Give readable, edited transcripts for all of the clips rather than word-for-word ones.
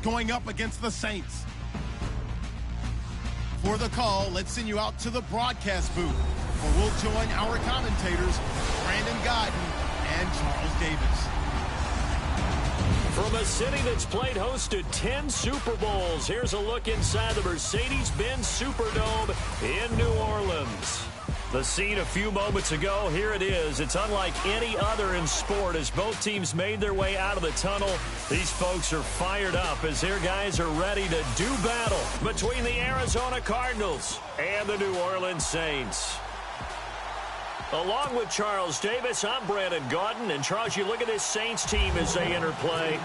going up against the Saints. For the call, let's send you out to the broadcast booth, where we'll join our commentators, Brandon Godden and Charles Davis. From a city that's played host to 10 Super Bowls, here's a look inside the Mercedes-Benz Superdome in New Orleans. The scene a few moments ago, here it is. It's unlike any other in sport as both teams made their way out of the tunnel. These folks are fired up as their guys are ready to do battle between the Arizona Cardinals and the New Orleans Saints. Along with Charles Davis, I'm Brandon Godden. And Charles, you look at this Saints team as they enter play.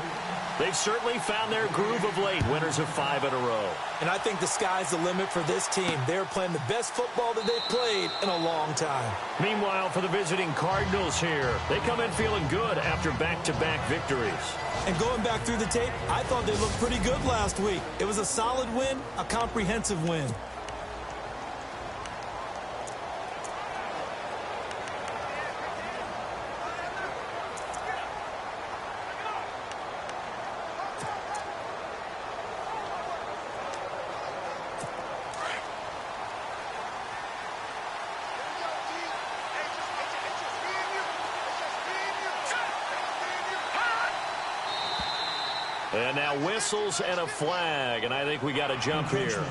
They've certainly found their groove of late, winners of 5 in a row. And I think the sky's the limit for this team. They're playing the best football that they've played in a long time. Meanwhile, for the visiting Cardinals here, they come in feeling good after back-to-back victories. And going back through the tape, I thought they looked pretty good last week. It was a solid win, a comprehensive win. And now whistles and a flag, and I think we got a jump here.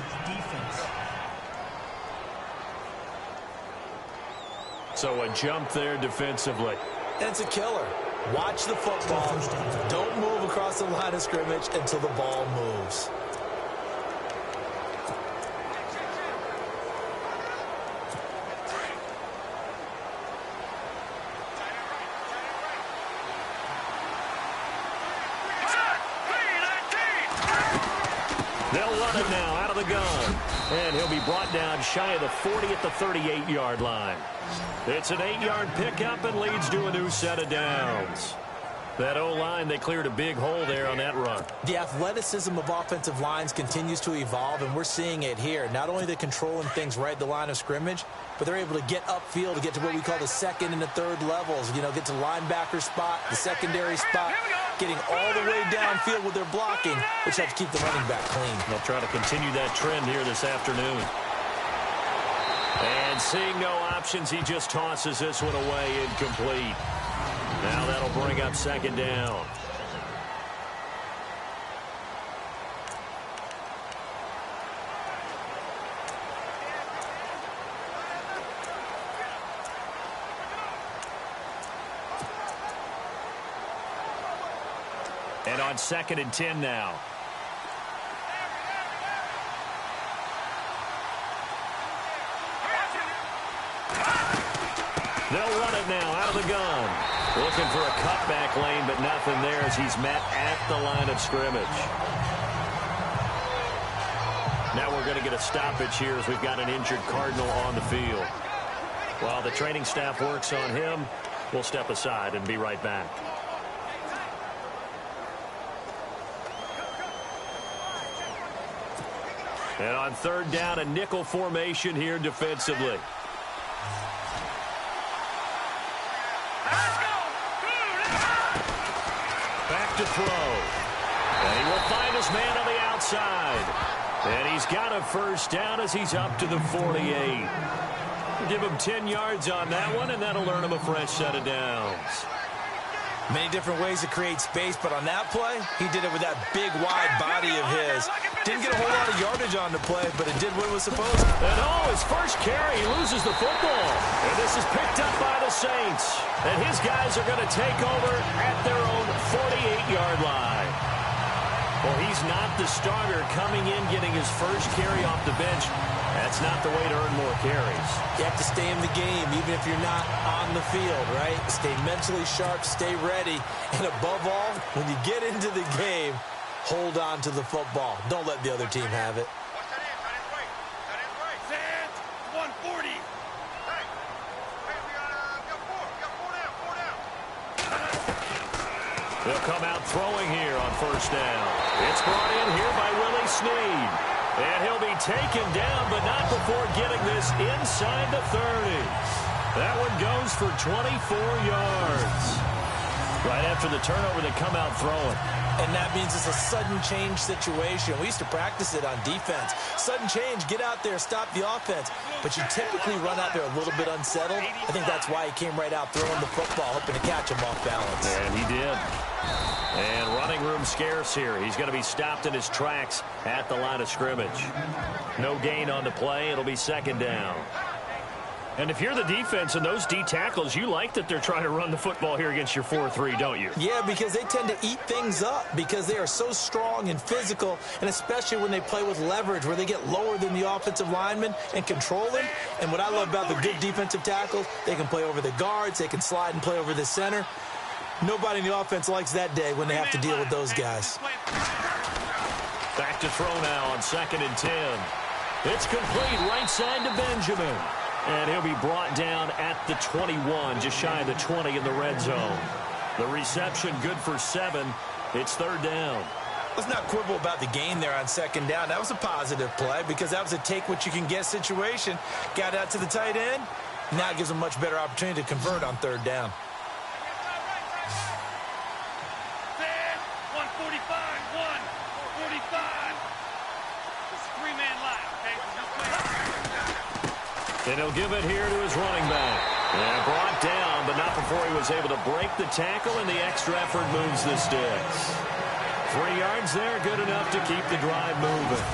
So a jump there defensively. That's a killer. Watch the football. Don't move across the line of scrimmage until the ball moves. They'll run it now out of the gun. And he'll be brought down shy of the 40 at the 38-yard line. It's an 8-yard pickup and leads to a new set of downs. That O-line, they cleared a big hole there on that run. The athleticism of offensive lines continues to evolve, and we're seeing it here. Not only are they controlling things right at the line of scrimmage, but they're able to get upfield to get to what we call the second and the third levels. You know, get to the linebacker spot, the secondary spot, getting all the way downfield with their blocking, which helps keep the running back clean. They'll try to continue that trend here this afternoon. And seeing no options, he just tosses this one away incomplete. Now that'll bring up second down. And on 2nd and 10 now. They'll run it now out of the gun. Looking for a cutback lane, but nothing there as he's met at the line of scrimmage. Now we're going to get a stoppage here as we've got an injured Cardinal on the field. While the training staff works on him, we'll step aside and be right back. And on 3rd down, a nickel formation here defensively. Back to throw. And he will find his man on the outside. And he's got a first down as he's up to the 48. Give him 10 yards on that one, and that'll earn him a fresh set of downs. Many different ways to create space, but on that play, he did it with that big, wide body of his. Didn't get a whole lot of yardage on the play, but it did what it was supposed to. And his first carry, he loses the football. And this is picked up by the Saints. And his guys are going to take over at their own 48-yard line. Well, he's not the starter coming in, getting his first carry off the bench. That's not the way to earn more carries. You have to stay in the game, even if you're not on the field, right? Stay mentally sharp, stay ready. And above all, when you get into the game, hold on to the football. Don't let the other team have it. They'll come out throwing here on 1st down. It's brought in here by Willie Snead. And he'll be taken down, but not before getting this inside the 30. That one goes for 24 yards. Right after the turnover, they come out throwing. And that means it's a sudden change situation. We used to practice it on defense. Sudden change, get out there, stop the offense. But you typically run out there a little bit unsettled. I think that's why he came right out throwing the football, hoping to catch him off balance. And he did. And running room scarce here. He's going to be stopped in his tracks at the line of scrimmage. No gain on the play. It'll be second down. And if you're the defense and those D tackles, you like that they're trying to run the football here against your 4-3, don't you? Yeah, because they tend to eat things up because they are so strong and physical, and especially when they play with leverage where they get lower than the offensive lineman and control him. And what I love about the good defensive tackles, they can play over the guards, they can slide and play over the center. Nobody in the offense likes that day when they have to deal with those guys. Back to throw now on 2nd and 10. It's complete right side to Benjamin. And he'll be brought down at the 21, just shy of the 20 in the red zone. The reception good for 7. It's 3rd down. Let's not quibble about the gain there on 2nd down. That was a positive play because that was a take-what-you-can-get situation. Got out to the tight end. Now it gives them a much better opportunity to convert on 3rd down. 145. It's a 3-man line, okay? And he'll give it here to his running back. And brought down, but not before he was able to break the tackle, and the extra effort moves the sticks. 3 yards there, good enough to keep the drive moving.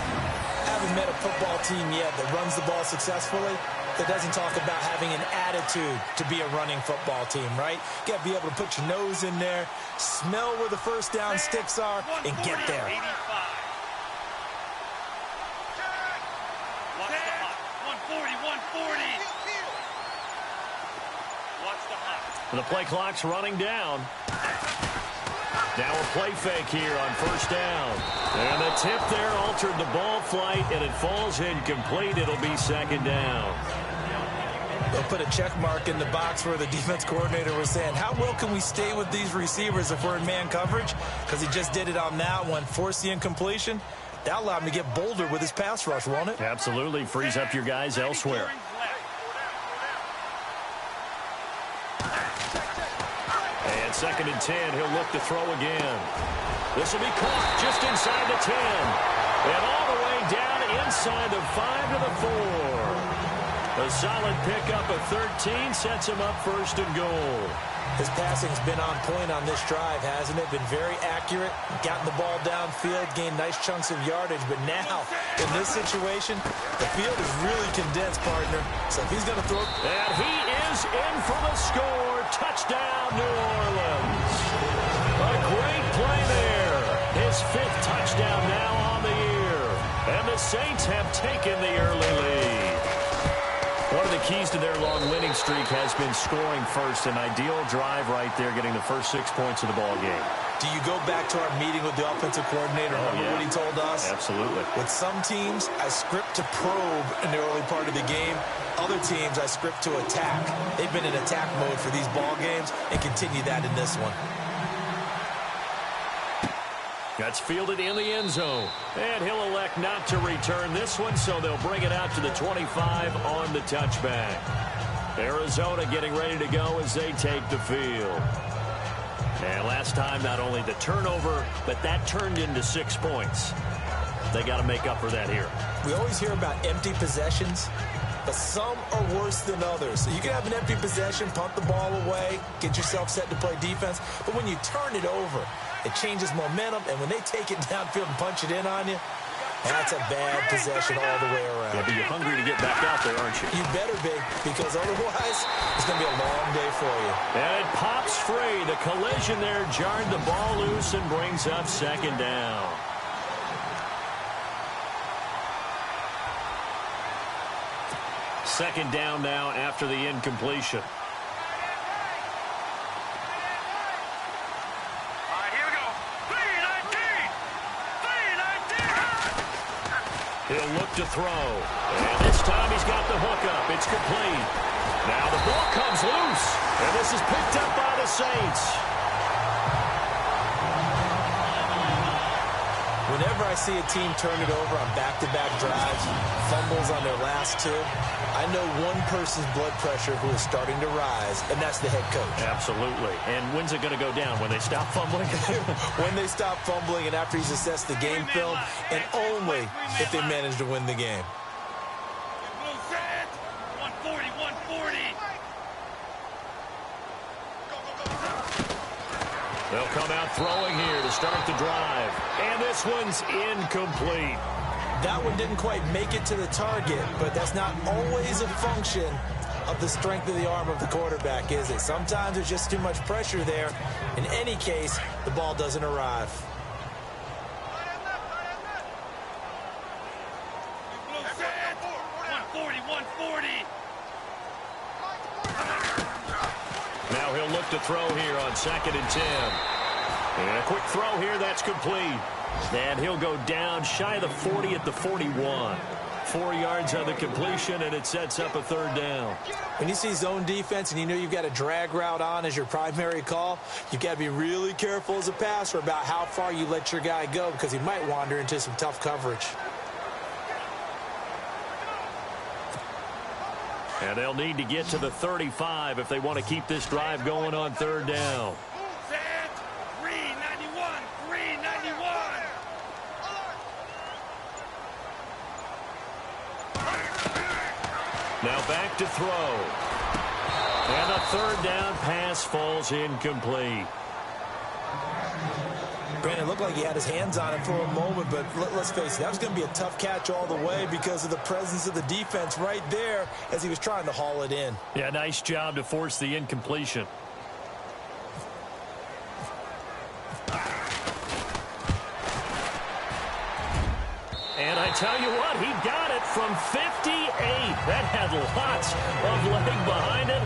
I haven't met a football team yet that runs the ball successfully that doesn't talk about having an attitude to be a running football team, right? You got to be able to put your nose in there, smell where the first down sticks are, and get there. 85. Watch the hot. 140. Watch the hot. The play clock's running down. Now a play fake here on 1st down. And the tip there altered the ball flight, and it falls incomplete. It'll be 2nd down. They'll put a check mark in the box where the defense coordinator was saying, how well can we stay with these receivers if we're in man coverage? Because he just did it on that one, forced the incompletion. That allowed him to get bolder with his pass rush, won't it? Absolutely. Frees up your guys elsewhere. And 2nd and 10, he'll look to throw again. This will be caught just inside the 10. And all the way down inside the 5 to the 4. A solid pickup of 13 sets him up 1st and goal. His passing's been on point on this drive, hasn't it? Been very accurate, gotten the ball downfield, gained nice chunks of yardage. But now, in this situation, the field is really condensed, partner. So if he's going to throw... And he is in for the score. Touchdown, New Orleans. A great play there. His 5th touchdown now on the year. And the Saints have taken the early lead. One of the keys to their long winning streak has been scoring first. An ideal drive right there, getting the first 6 points of the ball game. Do you go back to our meeting with the offensive coordinator? Remember what he told us? Absolutely. With some teams, I script to probe in the early part of the game. Other teams, I script to attack. They've been in attack mode for these ball games and continue that in this one. That's fielded in the end zone. And he'll elect not to return this one, so they'll bring it out to the 25 on the touchback. Arizona getting ready to go as they take the field. And last time, not only the turnover, but that turned into 6 points. They got to make up for that here. We always hear about empty possessions, but some are worse than others. So you can have an empty possession, punt the ball away, get yourself set to play defense. But when you turn it over, it changes momentum, and when they take it downfield and punch it in on you, that's a bad possession all the way around. Yeah, but you're hungry to get back out there, aren't you? You better be, because otherwise it's going to be a long day for you. And it pops free. The collision there jarred the ball loose and brings up 2nd down. Second down now after the incompletion. He'll look to throw. And this time he's got the hook up. It's complete. Now the ball comes loose. And this is picked up by the Saints. Whenever I see a team turn it over on back-to-back drives, fumbles on their last two, I know one person's blood pressure who is starting to rise, and that's the head coach. Absolutely. And when's it going to go down? When they stop fumbling? When they stop fumbling and after he's assessed the game film, and only if they manage to win the game. 140, 140. They'll come out throwing here to start the drive. And this one's incomplete. That one didn't quite make it to the target, but that's not always a function of the strength of the arm of the quarterback, is it? Sometimes there's just too much pressure there. In any case, the ball doesn't arrive. Set. 140, 140. Now he'll look to throw here on 2nd and 10. And a quick throw here, that's complete. And he'll go down shy of the 40 at the 41. 4 yards on the completion, and it sets up a 3rd down. When you see zone defense and you know you've got a drag route on as your primary call, you've got to be really careful as a passer about how far you let your guy go because he might wander into some tough coverage. And they'll need to get to the 35 if they want to keep this drive going on 3rd down. Set. 391, 391. Now back to throw. And a 3rd down pass falls incomplete. Brandon, it looked like he had his hands on it for a moment, but let's face it, that was going to be a tough catch all the way because of the presence of the defense right there as he was trying to haul it in. Yeah, nice job to force the incompletion. And I tell you what, he got it from 58. That had lots of leg behind it.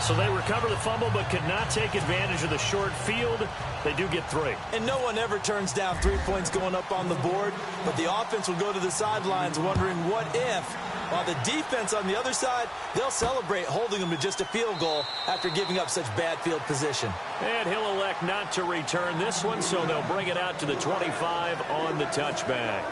So they recover the fumble but could not take advantage of the short field. They do get 3. And no one ever turns down 3 points going up on the board, but the offense will go to the sidelines wondering what if, while the defense on the other side, they'll celebrate holding them to just a field goal after giving up such bad field position. And he'll elect not to return this one, so they'll bring it out to the 25 on the touchback.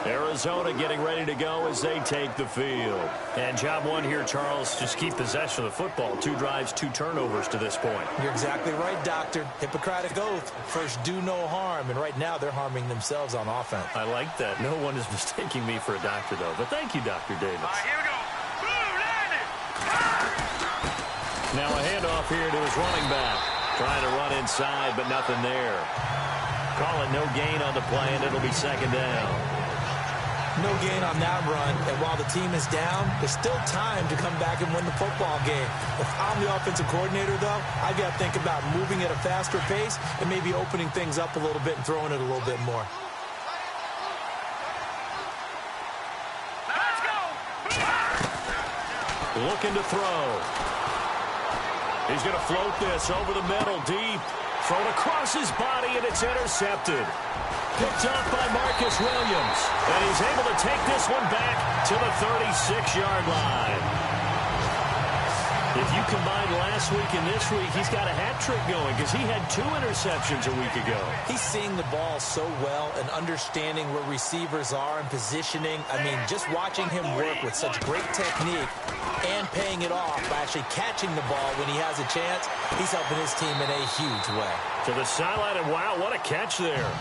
Arizona getting ready to go as they take the field. And job one here, Charles, just keep possession of the football. 2 drives, 2 turnovers to this point. You're exactly right, Doctor. Hippocratic oath. First, do no harm. And right now, they're harming themselves on offense. I like that. No one is mistaking me for a doctor, though. But thank you, Dr. Davis. All right, here we go. Blue, landed. Now a handoff here to his running back. Trying to run inside, but nothing there. Call it no gain on the play, and it'll be 2nd down. No gain on that run, and while the team is down, there's still time to come back and win the football game. If I'm the offensive coordinator, though, I've got to think about moving at a faster pace and maybe opening things up a little bit and throwing it a little bit more. Let's go. Looking to throw. He's going to float this over the middle, deep. Thrown across his body, and it's intercepted. Picked off by Marcus Williams. And he's able to take this one back to the 36-yard line. If you combine last week and this week, he's got a hat trick going because he had 2 interceptions a week ago. He's seeing the ball so well and understanding where receivers are and positioning. I mean, just watching him work with such great technique and paying it off by actually catching the ball when he has a chance, he's helping his team in a huge way. To the sideline, and wow, what a catch there.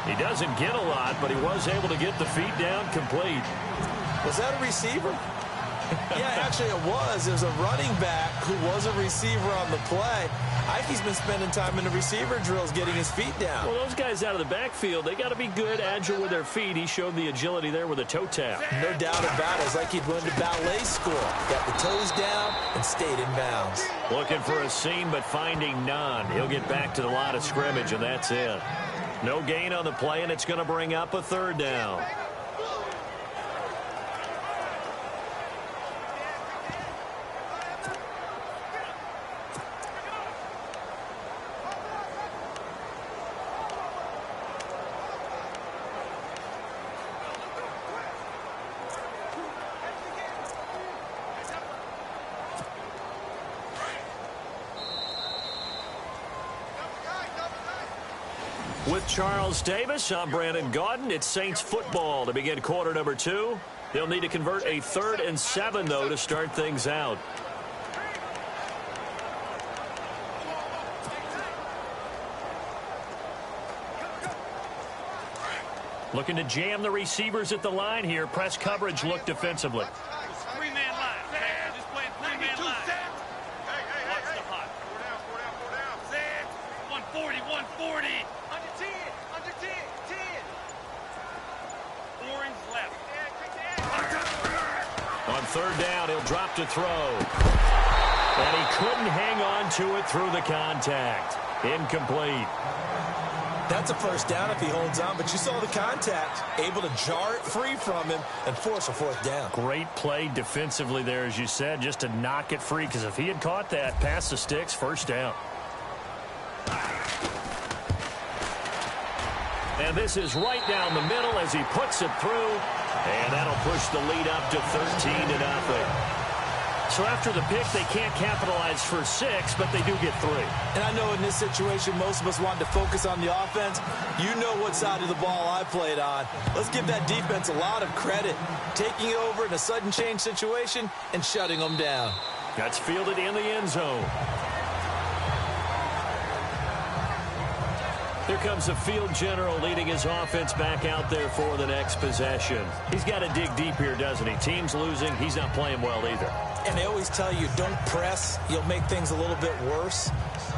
He doesn't get a lot, but he was able to get the feet down complete. Was that a receiver? Yeah, actually it was. There's a running back who was a receiver on the play. Ike's been spending time in the receiver drills getting his feet down. Well, those guys out of the backfield, they got to be good, agile with their feet. He showed the agility there with a toe tap. No doubt about it. It's like he'd learned a ballet school. Got the toes down and stayed in bounds. Looking for a seam, but finding none. He'll get back to the line of scrimmage, and that's it. No gain on the play, and it's going to bring up a 3rd down. With Charles Davis, I'm Brandon Gaudin. It's Saints football to begin quarter number 2. They'll need to convert a 3rd and 7, though, to start things out. Looking to jam the receivers at the line here. Press coverage look defensively. Three-man line. Just playing three-man line. Watch the hot. Set. 140, 140. Under 10. Under 10. 10. Orange left. On 3rd down, he'll drop to throw. And he couldn't hang on to it through the contact. Incomplete. That's a 1st down if he holds on, but you saw the contact, able to jar it free from him and force a 4th down. Great play defensively there, as you said, just to knock it free, because if he had caught that, past the sticks, 1st down. And this is right down the middle as he puts it through, and that'll push the lead up to 13-0. So after the pick, they can't capitalize for 6, but they do get 3. And I know in this situation, most of us wanted to focus on the offense. You know what side of the ball I played on. Let's give that defense a lot of credit. Taking it over in a sudden change situation and shutting them down. That's fielded in the end zone. Here comes the field general leading his offense back out there for the next possession. He's got to dig deep here, doesn't he? Team's losing. He's not playing well either. And they always tell you, don't press. You'll make things a little bit worse.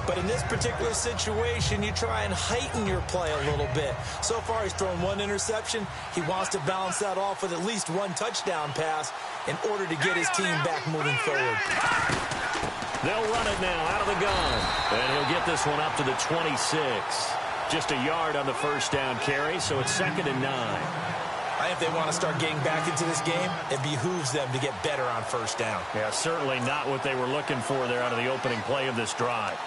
But in this particular situation, you try and heighten your play a little bit. So far, he's thrown 1 interception. He wants to balance that off with at least 1 touchdown pass in order to get his team back moving forward. They'll run it now out of the gun. And he'll get this one up to the 26. Just a yard on the 1st down carry, so it's 2nd and 9. I think if they want to start getting back into this game, it behooves them to get better on 1st down. Yeah, certainly not what they were looking for there out of the opening play of this drive.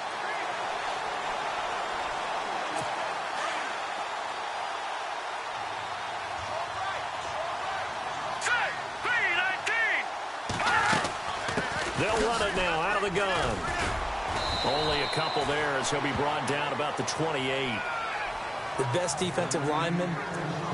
They'll run it now out of the gun. Only a couple there as he'll be brought down about the 28. The best defensive linemen,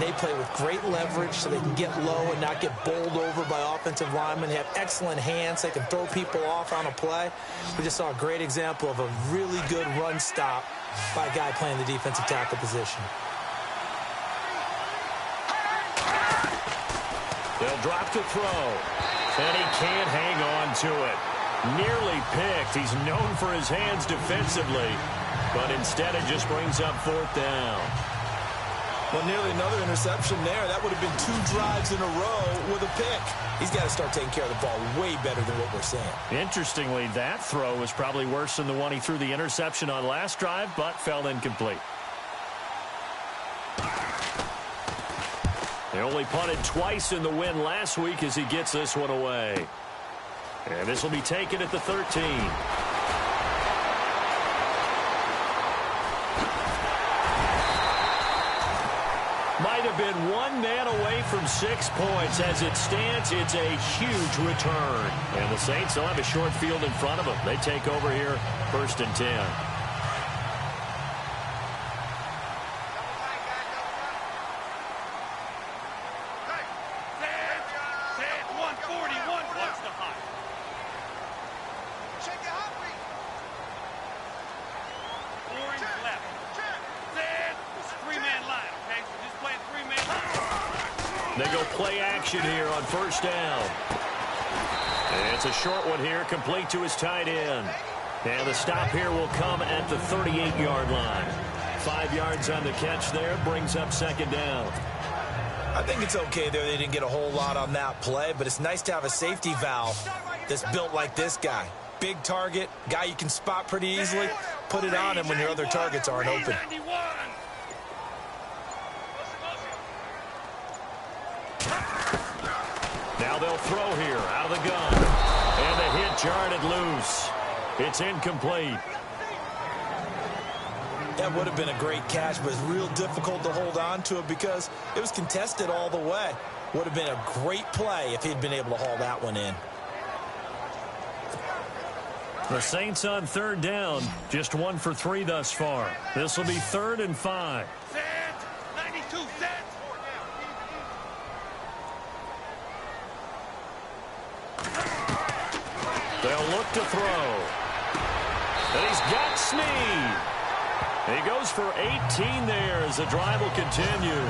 they play with great leverage so they can get low and not get bowled over by offensive linemen. They have excellent hands. They can throw people off on a play. We just saw a great example of a really good run stop by a guy playing the defensive tackle position. They'll drop to throw. And he can't hang on to it. Nearly picked. He's known for his hands defensively. But instead, it just brings up 4th down. Well, nearly another interception there. That would have been 2 drives in a row with a pick. He's got to start taking care of the ball way better than what we're seeing. Interestingly, that throw was probably worse than the one he threw the interception on last drive, but fell incomplete. They only punted twice in the win last week as he gets this one away. And this will be taken at the 13. Might have been 1 man away from 6 points. As it stands, it's a huge return. And the Saints will have a short field in front of them. They take over here, 1st and 10. They go play action here on 1st down. And it's a short one here, complete to his tight end. And the stop here will come at the 38-yard line. 5 yards on the catch there, brings up 2nd down. I think it's okay there. They didn't get a whole lot on that play, but it's nice to have a safety valve that's built like this guy. Big target, guy you can spot pretty easily. Put it on him when your other targets aren't open. Now they'll throw here out of the gun. And the hit jarred it loose. It's incomplete. That would have been a great catch, but it's real difficult to hold on to it because it was contested all the way. Would have been a great play if he'd been able to haul that one in. The Saints on third down, just 1 for 3 thus far. This will be 3rd and 5. Set. 92, set. They'll look to throw. And he's got Snead. He goes for 18 there as the drive will continue.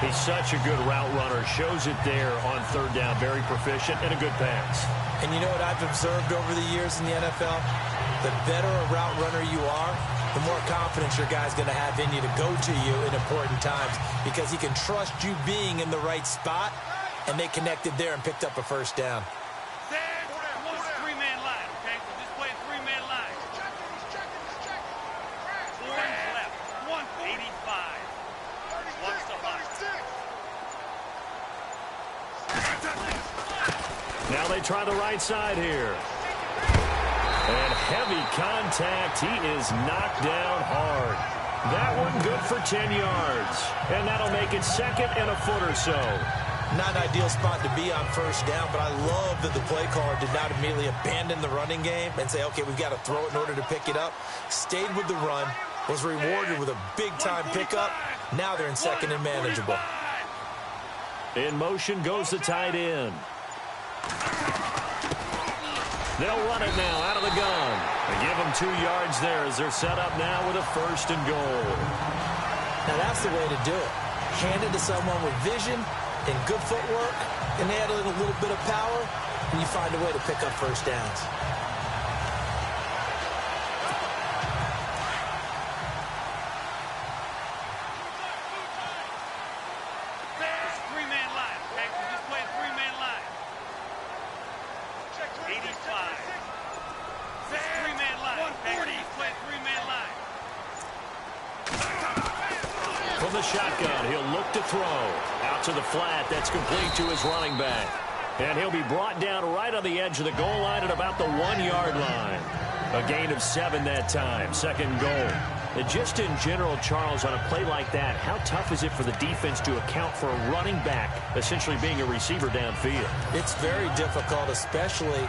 He's such a good route runner. Shows it there on third down. Very proficient and a good pass. And you know what I've observed over the years in the NFL? The better a route runner you are, the more confidence your guy's going to have in you to go to you in important times because he can trust you being in the right spot, and they connected there and picked up a first down. Set. One three-man line, okay? So just play three-man line. 4 left. 185. What's the hot? Now they try the right side here. And heavy contact. He is knocked down hard. That one good for 10 yards. And that'll make it 2nd and a foot or so. Not an ideal spot to be on first down, but I love that the play caller did not immediately abandon the running game and say, okay, we've got to throw it in order to pick it up. Stayed with the run, was rewarded with a big-time pickup. Now they're in 2nd and manageable. In motion goes the tight end. They'll run it now out of the gun. They give them 2 yards there as they're set up now with a 1st and goal. Now that's the way to do it. Hand it to someone with vision and good footwork, and add a little bit of power, and you find a way to pick up first downs. Three-man line, okay? So just play three-man line. 85. Three-man line, okay? Just play three-man line. From the shotgun, he'll look to throw. Out to the flat, that's complete to his running back. And he'll be brought down right on the edge of the goal line at about the 1-yard line. A gain of 7 that time, 2nd goal. And just in general, Charles, on a play like that, how tough is it for the defense to account for a running back essentially being a receiver downfield? It's very difficult, especially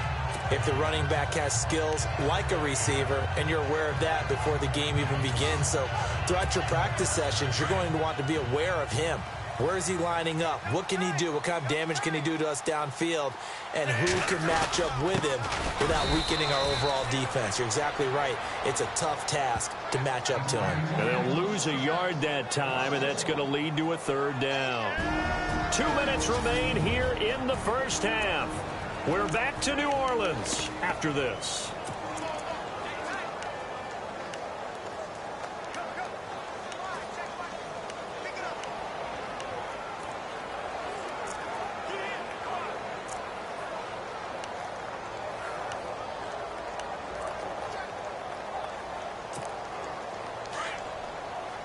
if the running back has skills like a receiver, and you're aware of that before the game even begins. So throughout your practice sessions, you're going to want to be aware of him. Where is he lining up? What can he do? What kind of damage can he do to us downfield? And who can match up with him without weakening our overall defense? You're exactly right. It's a tough task to match up to him. And they'll lose a yard that time, and that's going to lead to a 3rd down. 2 minutes remain here in the first half. We're back to New Orleans after this.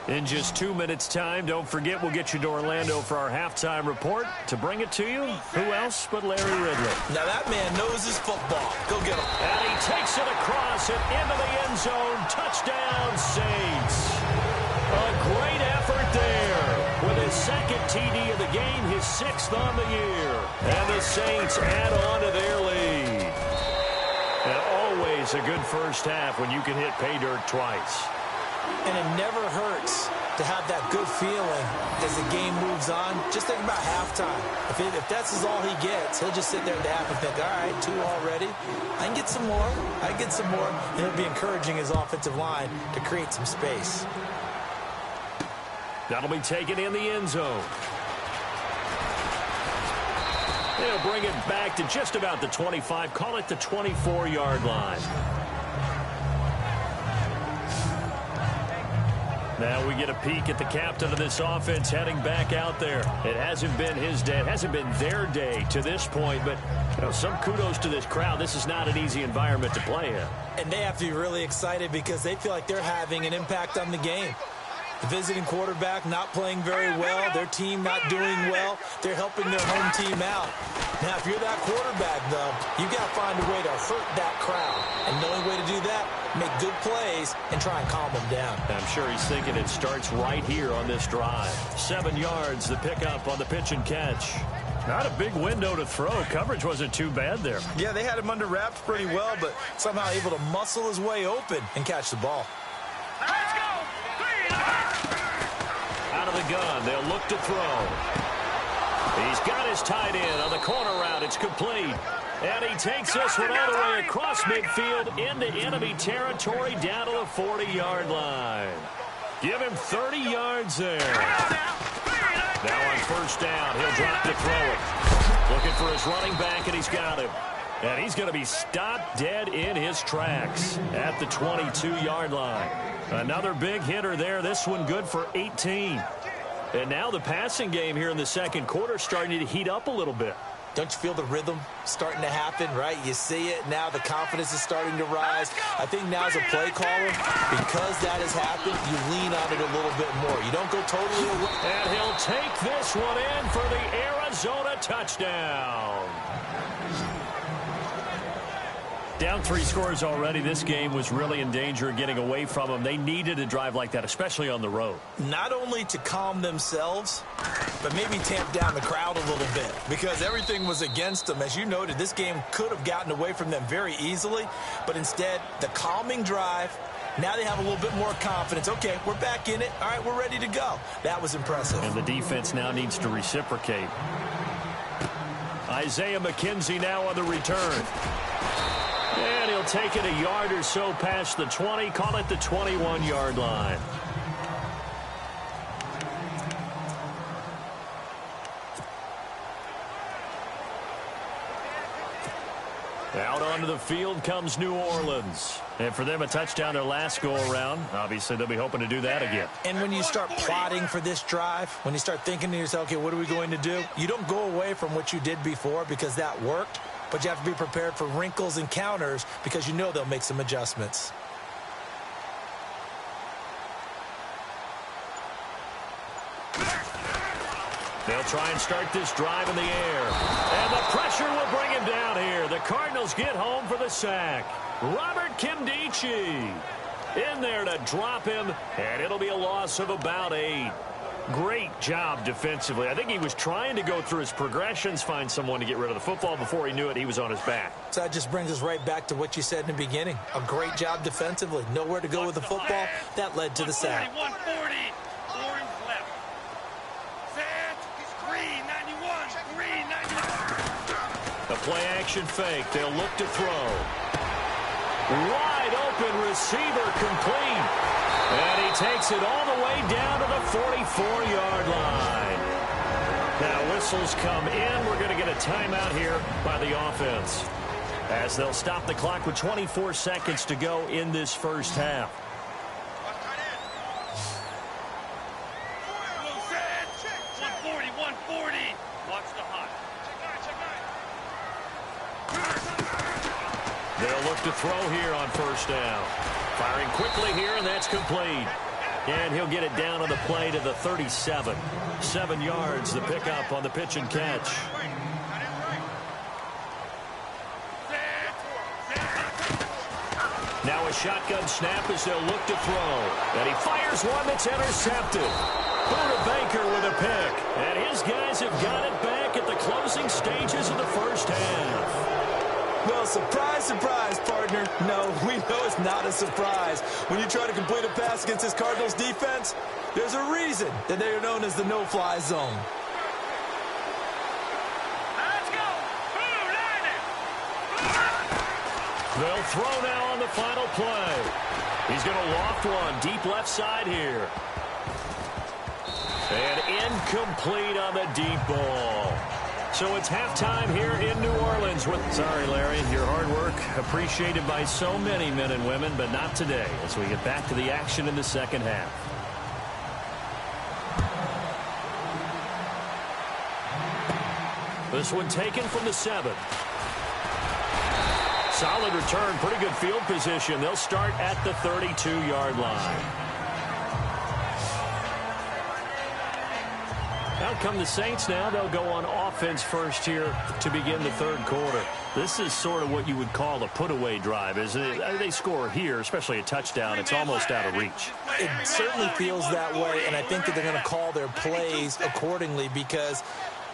In just 2 minutes' time, don't forget we'll get you to Orlando for our halftime report. To bring it to you, who else but Larry Ridley? Now that man knows his football. Go get him. And he takes it across and into the end zone. Touchdown, Saints. A great effort there. With his 2nd TD of the game, his 6th on the year. And the Saints add on to their lead. And always a good first half when you can hit pay dirt twice. And it never hurts to have that good feeling as the game moves on. Just think about halftime. If that's all he gets, he'll just sit there at the half and think, all right, 2 already. I can get some more. I can get some more. And he'll be encouraging his offensive line to create some space. That'll be taken in the end zone. They'll bring it back to just about the 25. Call it the 24-yard line. Now we get a peek at the captain of this offense heading back out there. It hasn't been his day. It hasn't been their day to this point, but some kudos to this crowd. This is not an easy environment to play in. And they have to be really excited because they feel like they're having an impact on the game. The visiting quarterback not playing very well, their team not doing well. They're helping their home team out. Now, if you're that quarterback, though, you got to find a way to hurt that crowd. And the only way to do that, make good plays and try and calm them down. I'm sure he's thinking it starts right here on this drive. 7 yards, the pickup on the pitch and catch. Not a big window to throw. Coverage wasn't too bad there. Yeah, they had him under wraps pretty well, but somehow able to muscle his way open and catch the ball. Let's go. Out of the gun, they'll look to throw. He's got his tight end on the corner route. It's complete. And he takes this one all the way across midfield into enemy territory down to the 40-yard line. Give him 30 yards there. Now on first down, he'll drop to throw it. Looking for his running back, and he's got him. And he's going to be stopped dead in his tracks at the 22-yard line. Another big hitter there. This one good for 18. And now the passing game here in the second quarter starting to heat up a little bit. Don't you feel the rhythm starting to happen, right? You see it. Now the confidence is starting to rise. I think now as a play caller, because that has happened, you lean on it a little bit more. You don't go totally away. And he'll take this one in for the Arizona touchdown. Down 3 scores already. This game was really in danger of getting away from them. They needed a drive like that, especially on the road. Not only to calm themselves, but maybe tamp down the crowd a little bit because everything was against them. As you noted, this game could have gotten away from them very easily, but instead, the calming drive, now they have a little bit more confidence. Okay, we're back in it. All right, we're ready to go. That was impressive. And the defense now needs to reciprocate. Isaiah McKenzie now on the return. And he'll take it a yard or so past the 20, call it the 21-yard line. Out onto the field comes New Orleans. And for them, a touchdown their last go-around. Obviously, they'll be hoping to do that again. And when you start plotting for this drive, when you start thinking to yourself, okay, what are we going to do? You don't go away from what you did before because that worked. But you have to be prepared for wrinkles and counters because you know they'll make some adjustments. They'll try and start this drive in the air. And the pressure will bring him down here. The Cardinals get home for the sack. Robert Kimdichie in there to drop him, and it'll be a loss of about 8. Great job defensively. I think he was trying to go through his progressions, find someone to get rid of the football. Before he knew it, he was on his back. So that just brings us right back to what you said in the beginning. A great job defensively. Nowhere to go with the football. That led to the sack. 140. Orange left. Set. 391. 391. A play-action fake. They'll look to throw. Wide open receiver complete. And he takes it all the way down to the 44-yard line. Now whistles come in. We're going to get a timeout here by the offense as they'll stop the clock with 24 seconds to go in this first half. Set. 140. 140. Watch the hot. They'll look to throw here on first down. Firing quickly here, and that's complete. And he'll get it down on the play to the 37. 7 yards, the pickup on the pitch and catch. Now a shotgun snap as they'll look to throw. And he fires one that's intercepted. Buda Baker with a pick. And his guys have got it back at the closing stages of the first half. Well, surprise, surprise, partner. No, we know it's not a surprise. When you try to complete a pass against this Cardinals defense, there's a reason that they are known as the no-fly zone. Let's go. They'll throw now on the final play. He's going to loft one deep left side here. And incomplete on the deep ball. So it's halftime here in New Orleans. Sorry, Larry, your hard work appreciated by so many men and women, but not today as we get back to the action in the second half. This one taken from the 7. Solid return, pretty good field position. They'll start at the 32-yard line. Out come the Saints now. They'll go on offense first here to begin the third quarter. This is sort of what you would call a put-away drive, isn't it? They score here, especially a touchdown. It's almost out of reach. It certainly feels that way, and I think that they're going to call their plays accordingly because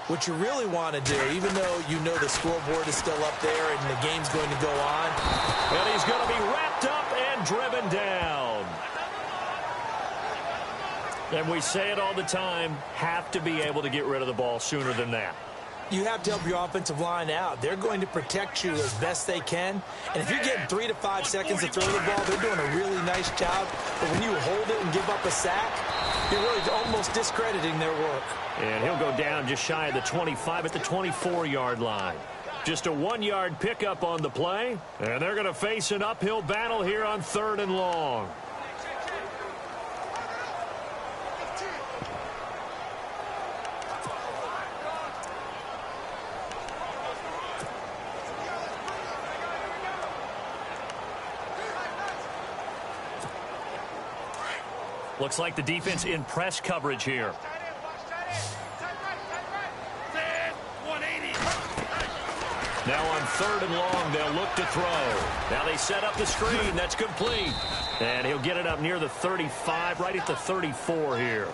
what you really want to do, even though you know the scoreboard is still up there and the game's going to go on. And he's going to be wrapped up and driven down. And we say it all the time, have to be able to get rid of the ball sooner than that. You have to help your offensive line out. They're going to protect you as best they can. And if you're getting 3 to 5 seconds to throw the ball, they're doing a really nice job. But when you hold it and give up a sack, you're really almost discrediting their work. And he'll go down just shy of the 25 at the 24-yard line. Just a 1-yard pickup on the play. And they're going to face an uphill battle here on 3rd and long. Looks like the defense in press coverage here. Now on 3rd and long, they'll look to throw. Now they set up the screen. That's complete. And he'll get it up near the 35, right at the 34 here.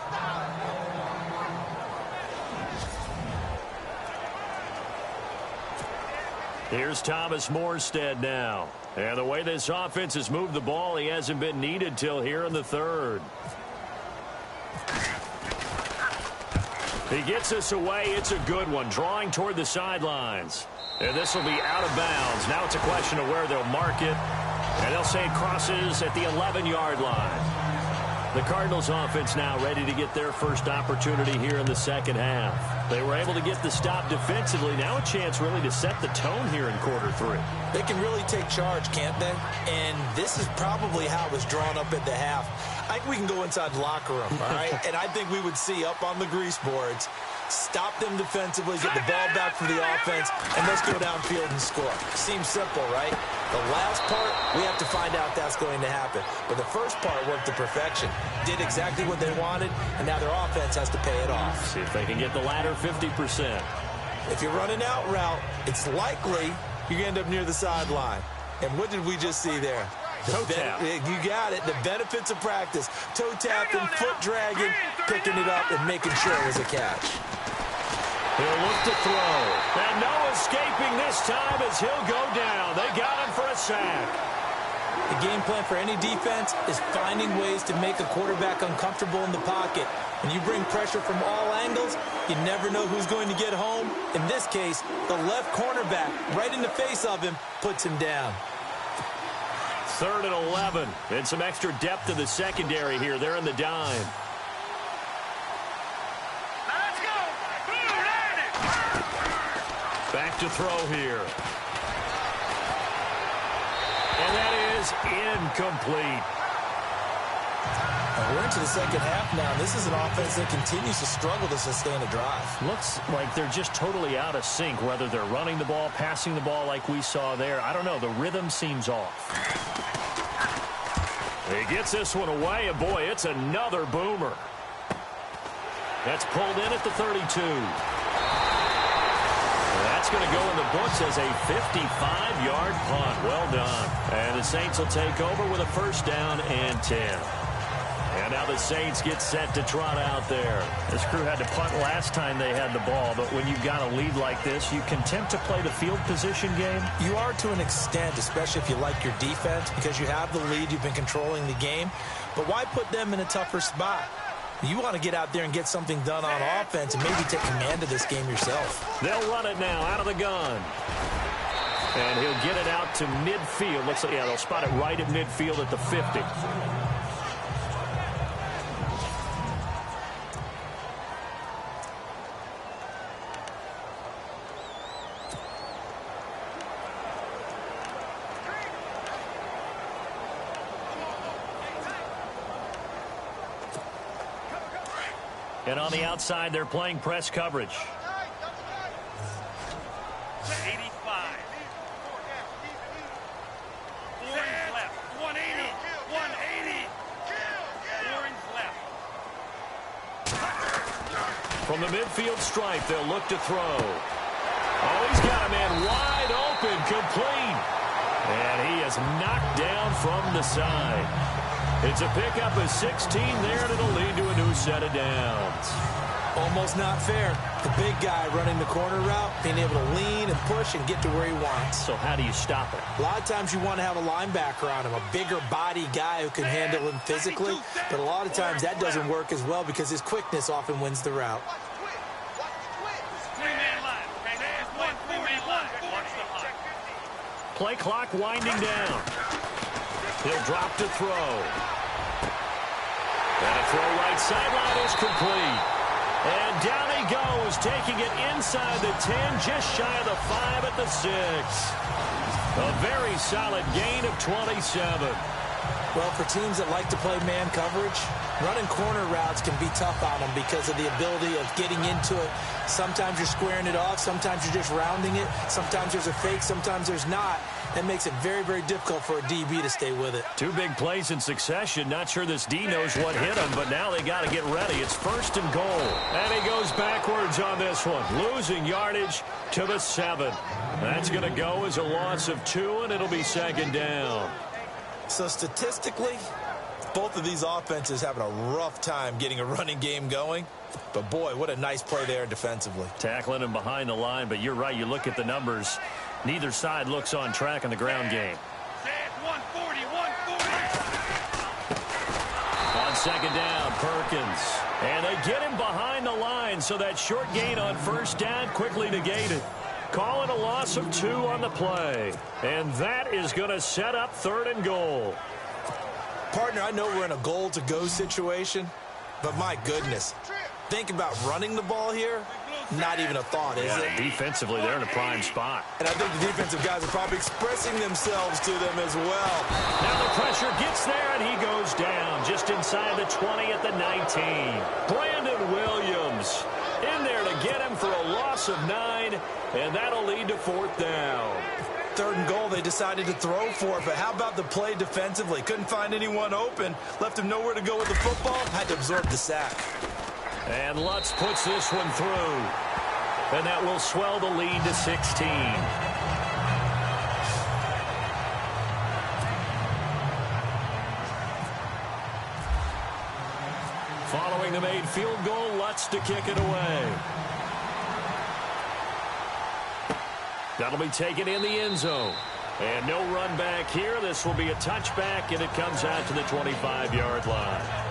Here's Thomas Morstead now. And the way this offense has moved the ball, he hasn't been needed till here in the 3rd. He gets this away. It's a good one. Drawing toward the sidelines. And this will be out of bounds. Now it's a question of where they'll mark it. And they'll say it crosses at the 11-yard line. The Cardinals offense now ready to get their first opportunity here in the second half. They were able to get the stop defensively. Now a chance really to set the tone here in quarter 3. They can really take charge, can't they? And this is probably how it was drawn up at the half. I think we can go inside the locker room, all right? And I think we would see up on the grease boards, stop them defensively, get the ball back for the offense, and let's go downfield and score. Seems simple, right? The last part, we have to find out that's going to happen. But the first part worked to perfection. Did exactly what they wanted, and now their offense has to pay it off. See if they can get the latter 50%. If you're running out route, it's likely you're going to end up near the sideline. And what did we just see there? Toe tap. You got it. The benefits of practice. Toe tapping, foot dragging, picking it up, and making sure it was a catch. He'll look to throw. And no escaping this time as he'll go down. They got him for a sack. The game plan for any defense is finding ways to make a quarterback uncomfortable in the pocket. When you bring pressure from all angles, you never know who's going to get home. In this case, the left cornerback, right in the face of him, puts him down. 3rd and 11. And some extra depth to the secondary here. They're in the dime. Let's go. Back to throw here. And that is incomplete. We're into the second half now. This is an offense that continues to struggle to sustain a drive. Looks like they're just totally out of sync, whether they're running the ball, passing the ball like we saw there. I don't know. The rhythm seems off. He gets this one away, and boy, it's another boomer. That's pulled in at the 32. That's going to go in the books as a 55-yard punt. Well done. And the Saints will take over with a 1st down and 10. And now the Saints get set to trot out there. This crew had to punt last time they had the ball, but when you've got a lead like this, you content to play the field position game? You are to an extent, especially if you like your defense, because you have the lead, you've been controlling the game. But why put them in a tougher spot? You want to get out there and get something done on offense and maybe take command of this game yourself. They'll run it now out of the gun. And he'll get it out to midfield. Looks like, yeah, they'll spot it right at midfield at the 50. And on the outside, they're playing press coverage. 85. Orange left. 180. 180. Orange left. From the midfield stripe, they'll look to throw. Oh, he's got a man wide open, complete. And he is knocked down from the side. It's a pickup of 16 there, and it'll lead to a new set of downs. Almost not fair. The big guy running the corner route, being able to lean and push and get to where he wants. So how do you stop it? A lot of times you want to have a linebacker on him, a bigger body guy who can handle him physically. But a lot of times that doesn't work as well because his quickness often wins the route. Play clock winding down. He'll drop to throw. And a throw right sideline is complete. And down he goes, taking it inside the 10, just shy of the 5 at the 6. A very solid gain of 27. Well, for teams that like to play man coverage, running corner routes can be tough on them because of the ability of getting into it. Sometimes you're squaring it off. Sometimes you're just rounding it. Sometimes there's a fake. Sometimes there's not. That makes it very, very difficult for a DB to stay with it. Two big plays in succession. Not sure this D knows what hit him, but now they got to get ready. It's 1st and goal. And he goes backwards on this one, losing yardage to the 7. That's going to go as a loss of 2, and it'll be 2nd down. So statistically, both of these offenses having a rough time getting a running game going. But, boy, what a nice play there defensively. Tackling him behind the line, but you're right. You look at the numbers. Neither side looks on track in the ground game. 140. On 2nd down, Perkins. And they get him behind the line, so that short gain on 1st down quickly negated. Call it a loss of 2 on the play. And that is going to set up 3rd and goal. Partner, I know we're in a goal-to-go situation, but my goodness. Think about running the ball here. Not even a thought, is it? Defensively, they're in a prime spot. And I think the defensive guys are probably expressing themselves to them as well. Now the pressure gets there, and he goes down just inside the 20 at the 19. Brandon Williams in there to get him for a loss of 9, and that'll lead to 4th down. 3rd and goal, they decided to throw for it, but how about the play defensively? Couldn't find anyone open, left him nowhere to go with the football, had to absorb the sack. And Lutz puts this one through. And that will swell the lead to 16. Following the made field goal, Lutz to kick it away. That'll be taken in the end zone. And no run back here. This will be a touchback, and it comes out to the 25-yard line.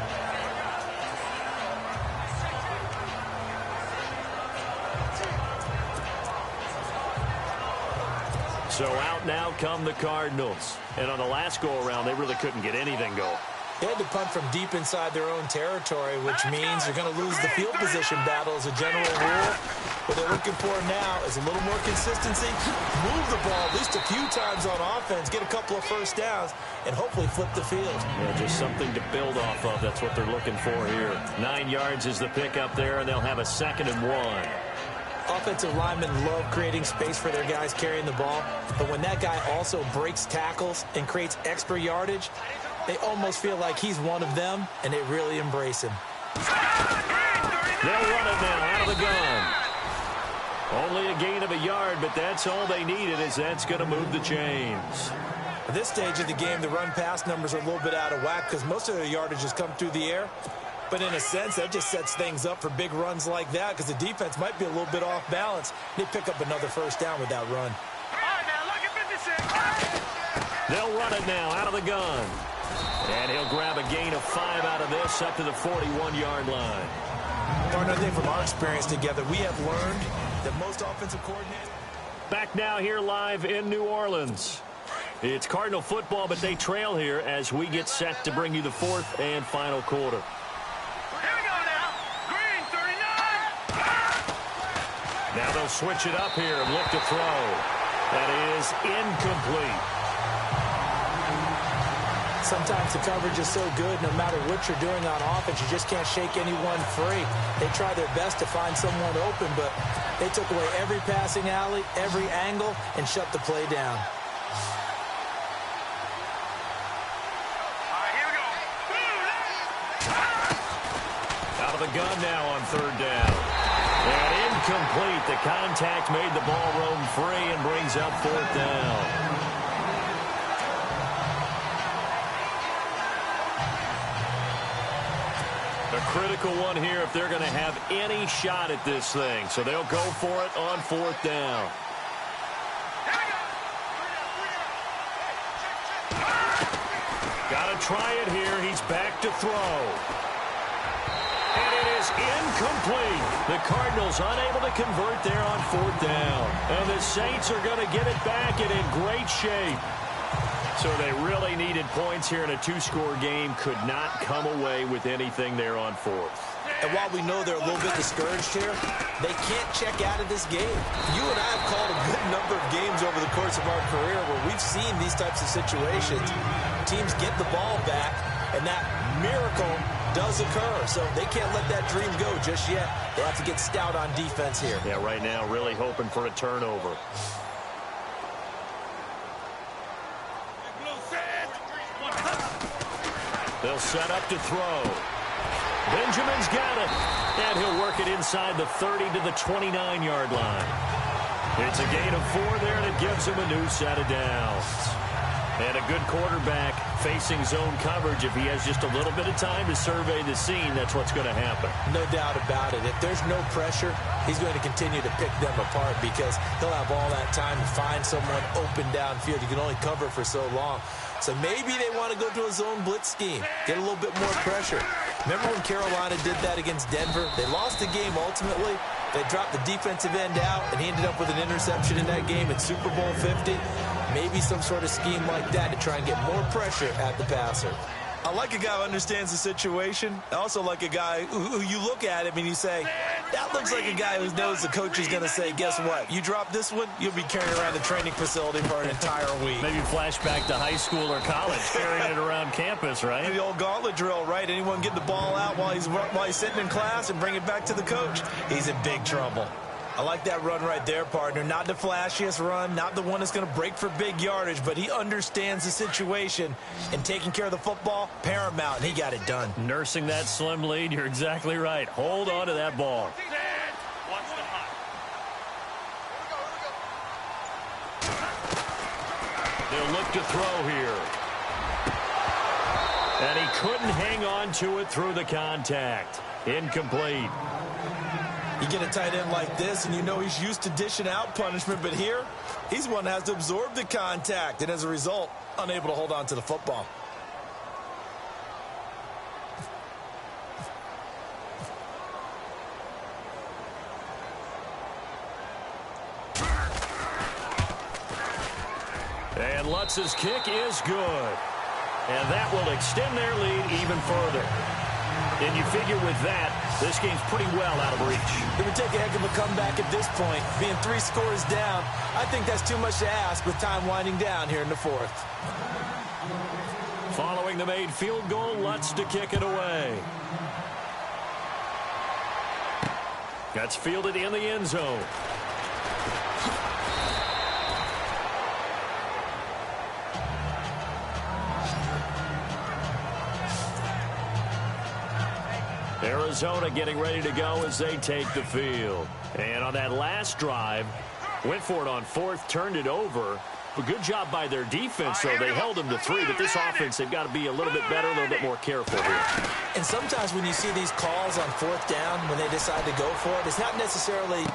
So out now come the Cardinals. And on the last go-around, they really couldn't get anything going. They had to punt from deep inside their own territory, which means they're going to lose the field position battle as a general rule. What they're looking for now is a little more consistency, move the ball at least a few times on offense, get a couple of 1st downs, and hopefully flip the field. Yeah, just something to build off of. That's what they're looking for here. 9 yards is the pickup there, and they'll have a 2nd and 1. Offensive linemen love creating space for their guys carrying the ball, but when that guy also breaks tackles and creates extra yardage, they almost feel like he's one of them, and they really embrace him. They'll run it now out of the gun. Only a gain of a yard, but that's all they needed, as that's going to move the chains. At this stage of the game, the run-pass numbers are a little bit out of whack because most of their yardage has come through the air. But in a sense, that just sets things up for big runs like that because the defense might be a little bit off balance. They pick up another 1st down with that run. All right, now look at 56. They'll run it now out of the gun. And he'll grab a gain of 5 out of this up to the 41-yard line. Partner, I think from our experience together, we have learned that most offensive coordinators... Back now here live in New Orleans. It's Cardinal football, but they trail here as we get set to bring you the 4th and final quarter. Now they'll switch it up here and look to throw. That is incomplete. Sometimes the coverage is so good, no matter what you're doing on offense, you just can't shake anyone free. They try their best to find someone open, but they took away every passing alley, every angle, and shut the play down. All right, here we go. Out of the gun now on 3rd down. Incomplete. The contact made the ball roam free and brings up 4th down. A critical one here if they're going to have any shot at this thing. So they'll go for it on 4th down. Got to try it here. He's back to throw. And it is incomplete. The Cardinals unable to convert there on 4th down. And the Saints are going to get it back and in great shape. So they really needed points here in a 2-score game. Could not come away with anything there on 4th. And while we know they're a little bit discouraged here, they can't check out of this game. You and I have called a good number of games over the course of our career where we've seen these types of situations. Teams get the ball back, and that miracle does occur. So they can't let that dream go just yet. They have to get stout on defense here. Yeah, right now really hoping for a turnover. They'll set up to throw. Benjamin's got it. And he'll work it inside the 30 to the 29-yard line. It's a gain of 4 there, and it gives him a new set of downs. And a good quarterback facing zone coverage. If he has just a little bit of time to survey the scene, that's what's going to happen. No doubt about it. If there's no pressure, he's going to continue to pick them apart because he'll have all that time to find someone open downfield. You can only cover for so long. So maybe they want to go to a zone blitz scheme, get a little bit more pressure. Remember when Carolina did that against Denver? They lost the game ultimately. They dropped the defensive end out, and he ended up with an interception in that game in Super Bowl 50. Maybe some sort of scheme like that to try and get more pressure at the passer. I like a guy who understands the situation. I also like a guy who you look at him and you say, that looks like a guy who knows the coach is going to say, guess what? You drop this one, you'll be carrying around the training facility for an entire week. Maybe flashback to high school or college, carrying it around campus, right? The old gauntlet drill, right? Anyone get the ball out while he's sitting in class and bring it back to the coach? He's in big trouble. I like that run right there, partner. Not the flashiest run, not the one that's going to break for big yardage, but he understands the situation, and taking care of the football, paramount, and he got it done. Nursing that slim lead, you're exactly right. Hold on to that ball. They'll look to throw here. And he couldn't hang on to it through the contact. Incomplete. You get a tight end like this, and you know he's used to dishing out punishment, but here, he's one that has to absorb the contact, and as a result, unable to hold on to the football. And Lutz's kick is good. And that will extend their lead even further. And you figure with that, this game's pretty well out of reach. It would take a heck of a comeback at this point. Being 3 scores down, I think that's too much to ask with time winding down here in the 4th. Following the made field goal, Lutz to kick it away. That's fielded in the end zone. Arizona getting ready to go as they take the field. And on that last drive, went for it on 4th, turned it over. A good job by their defense, though. They held them to 3, but this offense, they've got to be a little bit better, a little bit more careful here. And sometimes when you see these calls on 4th down, when they decide to go for it, it's not necessarily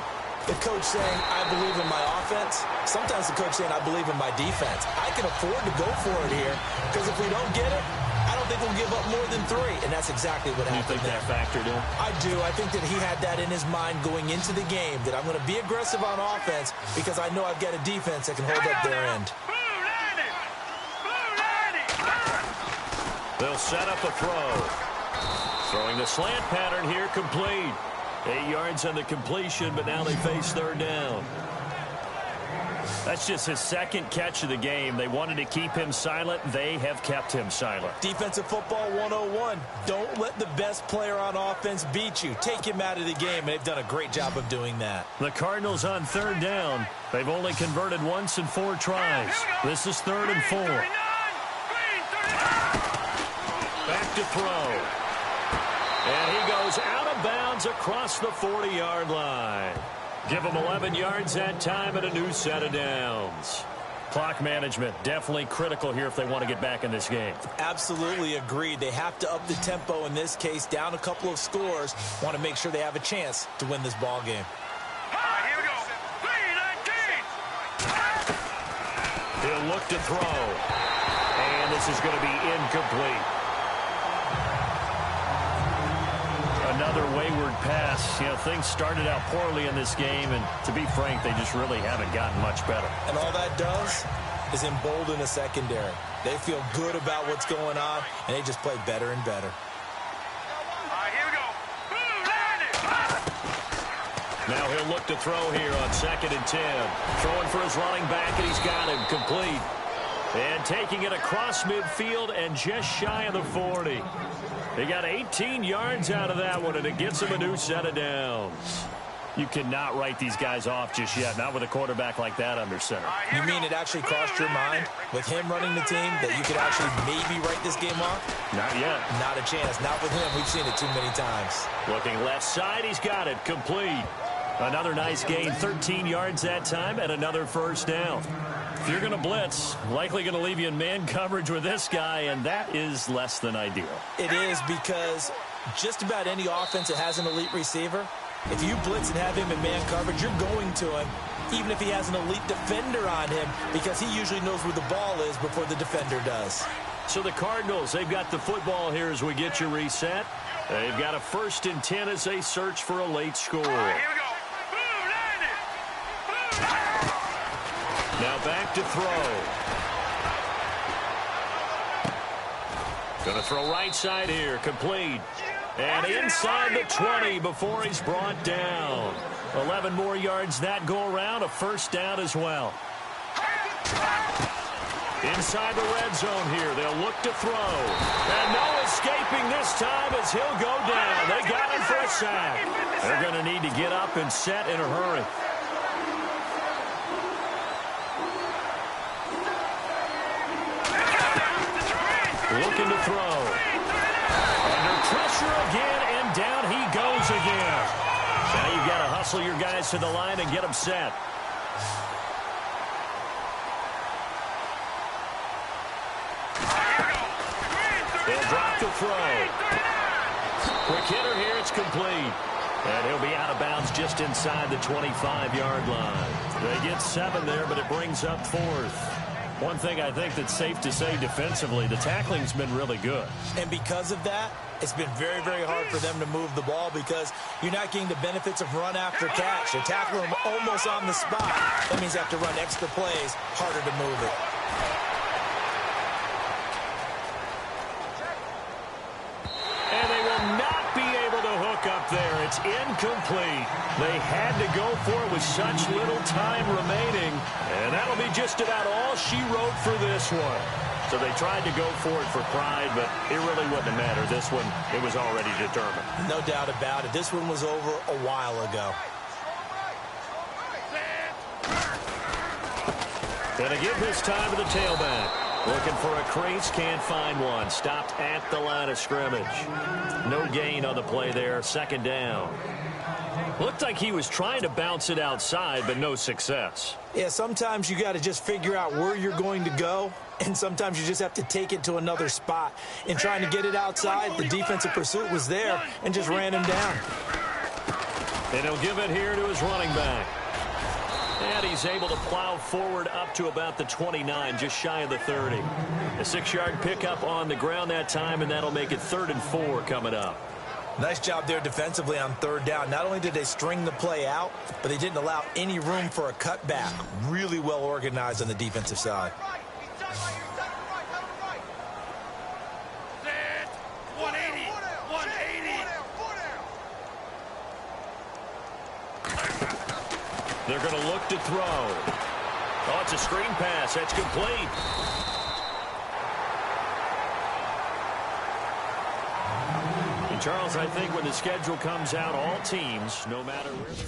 the coach saying, I believe in my offense. Sometimes the coach saying, I believe in my defense. I can afford to go for it here, because if we don't get it, I don't think we'll give up more than 3, and that's exactly what happened. You think that factored in? I do. I think that he had that in his mind going into the game, that I'm going to be aggressive on offense because I know I've got a defense that can hold up their end. They'll set up a throw. Throwing the slant pattern here, complete. 8 yards on the completion, but now they face 3rd down. That's just his 2nd catch of the game. They wanted to keep him silent. They have kept him silent. Defensive football 101. Don't let the best player on offense beat you. Take him out of the game, and they've done a great job of doing that. The Cardinals on 3rd down. They've only converted once in 4 tries. This is 3rd and 4. Back to throw. And he goes out of bounds across the 40-yard line. Give them 11 yards that time and a new set of downs. Clock management, definitely critical here if they want to get back in this game. Absolutely agreed. They have to up the tempo in this case, down a couple of scores. Want to make sure they have a chance to win this ball game. Here we go. 3-19. He'll look to throw. And this is going to be incomplete. Another wayward pass. You know, things started out poorly in this game, and to be frank, they just really haven't gotten much better. And all that does is embolden a secondary. They feel good about what's going on, and they just play better and better. Here we go. Now he'll look to throw here on 2nd and 10. Throwing for his running back, and he's got him complete. And taking it across midfield and just shy of the 40. They got 18 yards out of that one, and it gets them a new set of downs. You cannot write these guys off just yet, not with a quarterback like that under center. You mean it actually crossed your mind with him running the team that you could actually maybe write this game off? Not yet. Not a chance. Not with him. We've seen it too many times. Looking left side, he's got it complete. Another nice gain, 13 yards that time, and another first down. If you're going to blitz, likely going to leave you in man coverage with this guy, and that is less than ideal. It is, because just about any offense that has an elite receiver, if you blitz and have him in man coverage, you're going to him, even if he has an elite defender on him, because he usually knows where the ball is before the defender does. So the Cardinals, they've got the football here as we get you reset. They've got a 1st and 10 as they search for a late score. Here we go. Now back to throw. Going to throw right side here, complete. And inside the 20 before he's brought down. 11 more yards that go around, a first down as well. Inside the red zone here, they'll look to throw. And no escaping this time as he'll go down. They got him for a sack. They're going to need to get up and set in a hurry. Looking to throw. Under pressure again, and down he goes again. Now you've got to hustle your guys to the line and get them set. They'll drop the throw. Quick hitter here, it's complete. And he'll be out of bounds just inside the 25-yard line. They get 7 there, but it brings up 4th. One thing I think that's safe to say defensively, the tackling's been really good. And because of that, it's been very, very hard for them to move the ball because you're not getting the benefits of run after catch. They're tackling them almost on the spot. That means they have to run extra plays, harder to move it. And they will not be able to hook up there. It's incomplete. They had to go for it with such little time remaining. And that'll be just about all she wrote for this one. So they tried to go for it for pride, but it really wouldn't have mattered. This one, it was already determined. No doubt about it. This one was over a while ago. Gonna give this time to the tailback. Looking for a crease, can't find one. Stopped at the line of scrimmage. No gain on the play there, 2nd down. Looked like he was trying to bounce it outside, but no success. Yeah, sometimes you got to just figure out where you're going to go, and sometimes you just have to take it to another spot. In trying to get it outside, the defensive pursuit was there and just ran him down. And he'll give it here to his running back. And he's able to plow forward up to about the 29, just shy of the 30. A 6-yard pickup on the ground that time, and that'll make it 3rd and 4 coming up. Nice job there defensively on 3rd down. Not only did they string the play out, but they didn't allow any room for a cutback. Really well organized on the defensive side. 180. 180. They're going to look to throw. Oh, it's a screen pass. That's complete. And Charles, I think when the schedule comes out, all teams, no matter where they're...